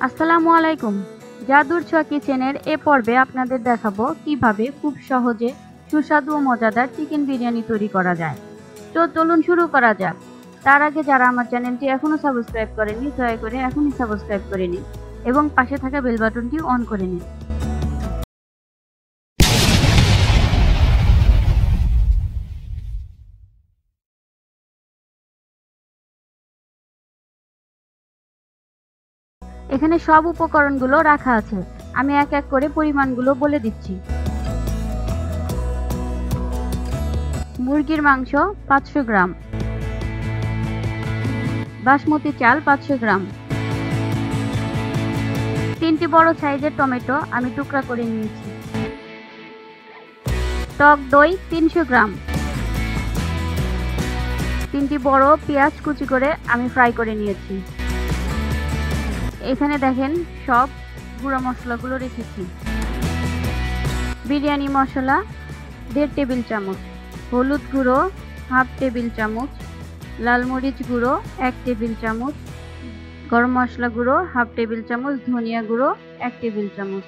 আসসালামু আলাইকুম। জাদুর ছোঁয়া কিচেনের এ পর্বে আপনাদের দেখাবো কিভাবে খুব সহজে সুস্বাদু ও মজাদার চিকেন বিরিয়ানি তৈরি করা যায়। তো চলুন শুরু করা যাক। তার আগে যারা আমার চ্যানেলটি এখনো সাবস্ক্রাইব করেননি দয়া করে এখনই সাবস্ক্রাইব করে নিন এবং পাশে থাকা বেল বাটনটি অন করে নিন। এখানে সব উপকরণগুলো রাখা আছে, আমি এক এক করে পরিমাণগুলো বলে দিচ্ছি। মুরগির মাংস 500 গ্রাম, বাসমতি চাল 500 গ্রাম, 3টি বড় সাইজের টমেটো আমি টুকরা করে নিয়েছি, টক দই 300 গ্রাম, 3টি বড় পেঁয়াজ কুচি করে আমি ফ্রাই করে নিয়েছি। এখানে দেখেন সব গুঁড়া মশলাগুলো রেখেছি। বিরিয়ানি মশলা 1.5 টেবিল চামচ, হলুদ গুঁড়ো 1/2 টেবিল চামচ, লাল মরিচ গুঁড়ো 1 টেবিল চামচ, গরম মশলা গুঁড়ো 1/2 টেবিল চামচ, ধনিয়া গুঁড়ো 1 টেবিল চামচ।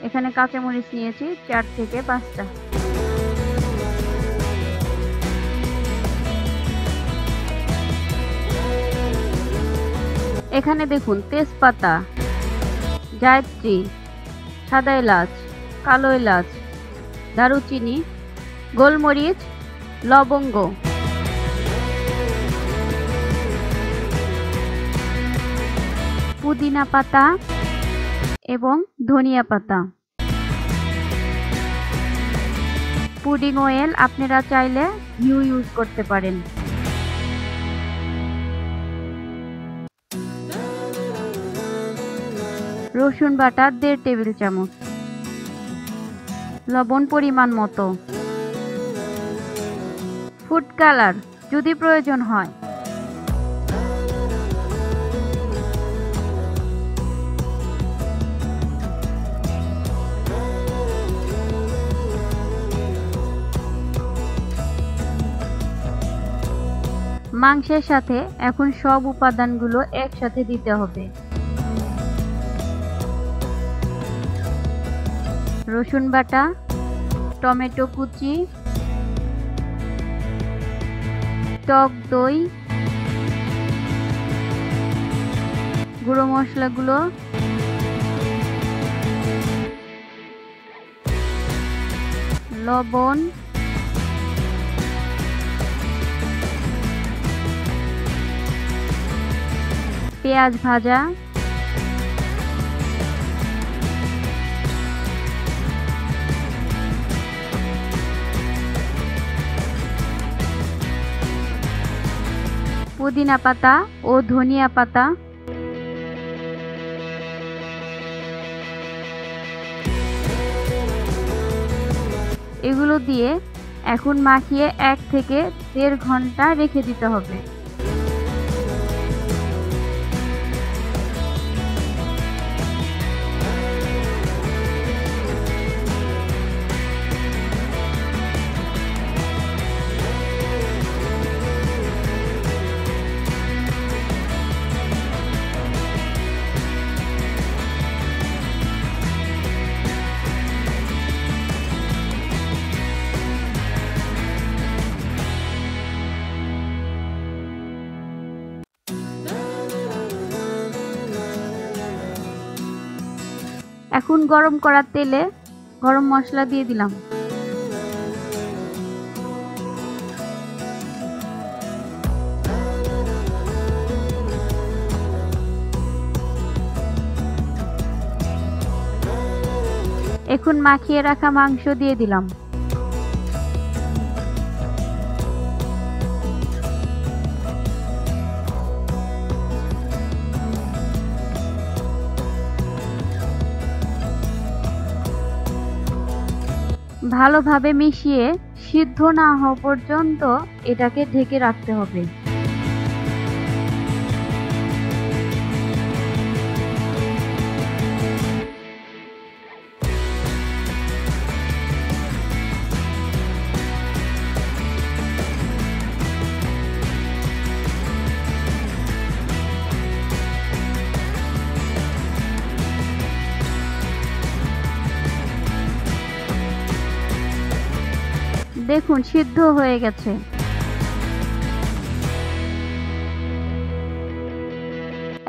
এখানে কাঁচামরিচ নিয়েছি 4 থেকে 5টা। এখানে দেখুন তেজপাতা, জায়ত্রী, সাদা এলাচ, কালো এলাচ, দারুচিনি, গোলমরিচ, লবঙ্গ, পুদিনা পাতা এবং ধনিয়া পাতা। পুডিং অয়েল আপনারা চাইলে ঘিও ইউজ করতে পারেন। রসুন বাটা 1.5 টেবিল চামচ, লবণ পরিমাণ মতো, ফুড কালার যদি প্রয়োজন হয়, মাংসের সাথে এখন সব উপাদানগুলো একসাথে দিতে হবে। রসুন বাটা, টমেটো কুচি, টক দই, গুঁড়ো মশলাগুলো, লবণ, পেঁয়াজ ভাজা, পুদিনা পাতা ও ধনিয়া পাতা, এগুলো দিয়ে এখন মাখিয়ে 1 থেকে 1.5 ঘন্টা রেখে দিতে হবে। এখন গরম করা তেলে গরম মশলা দিয়ে দিলাম। এখন মাখিয়ে রাখা মাংস দিয়ে দিলাম। ভালোভাবে মিশিয়ে সিদ্ধ না হওয়া পর্যন্ত এটাকে ঢেকে রাখতে হবে। দেখুন সিদ্ধ হয়ে গেছে।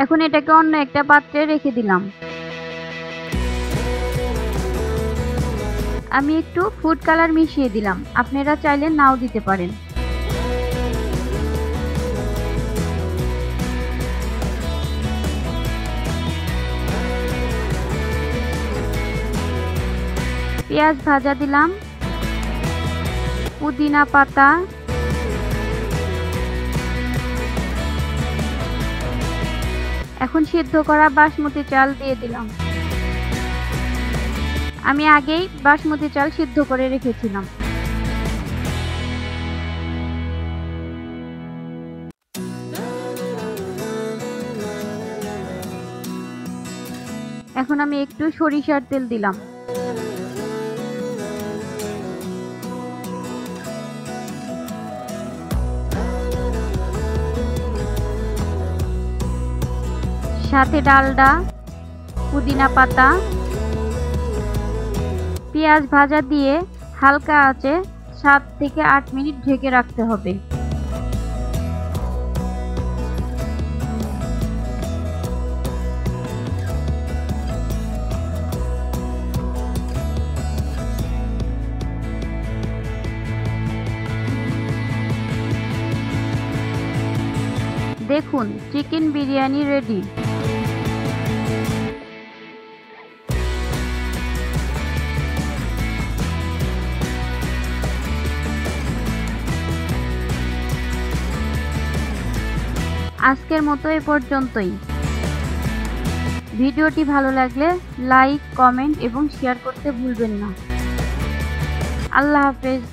এখন এটাকে অন্য একটা পাত্রে রেখে দিলাম। আমি একটু ফুড কালার মিশিয়ে দিলাম, আপনারা চাইলে নাও দিতে পারেন। পেঁয়াজ ভাজা দিলাম, পুদিনা পাতা, এখন সিদ্ধ করা বাসমতি চাল দিয়ে দিলাম। আমি আগেই বাসমতি চাল সিদ্ধ করে রেখেছিলাম। এখন আমি একটু সরিষার তেল দিলাম। সাথে ডালডা, পুদিনা পাতা, পেঁয়াজ ভাজা দিয়ে হালকা আঁচে 7 থেকে 8 মিনিট ঢেকে রাখতে হবে। দেখুন চিকেন বিরিয়ানি রেডি। আজকের মতো এ পর্যন্তই। ভিডিওটি ভালো লাগলে লাইক, কমেন্ট এবং শেয়ার করতে ভুলবেন না। আল্লাহ হাফেজ।